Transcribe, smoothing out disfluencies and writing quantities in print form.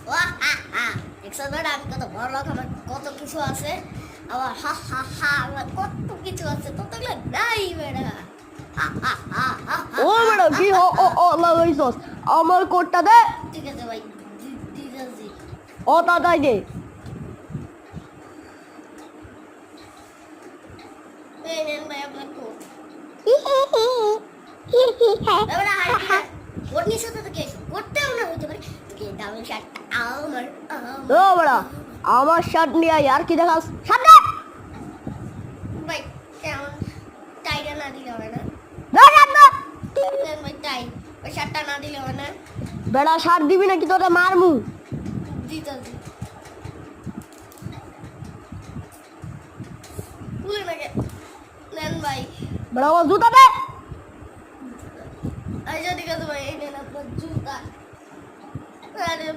ওয়া হা হা দেখছো বেটা আমি কত বড় লোক, আমার কত কিছু আছে, আবার হা হা হা আমার কত কিছু আছে, তো তোগুলো নাই বেটা। হা হা হা হা হা। ও বেটা কি ও লাগাইছস আমার কোটটা দে। ঠিক আছে ভাই, দিদাজি। ও তাড়াতাড়ি দে। এই নেন ভাই আপনার কোট। হি হি হি হি হি হ্যাঁ। এবারে হাই কোট নিয়ে সাথে তোকে করতেও না হইতে পারে, তোকে দামি শার্টটা আমার ও বেটা আমার শার্ট নিয়ে আয়, আর কি দেখাস শার্ট দে। ভাই কেমন টাইটা না দিলে হবে না? দে শার্ট দে। দেন ভাই টাই, ওই শার্টটা না দিলে হবে না? বেটা শার্ট দিবি নাকি তোরে মারমু। দিদাজি খুলে নাকি নেন ভাই। বেটা ও জুতা দে। আচ্ছা ঠিক আছে ভাই, এই নেন আপনার জুতা। আরে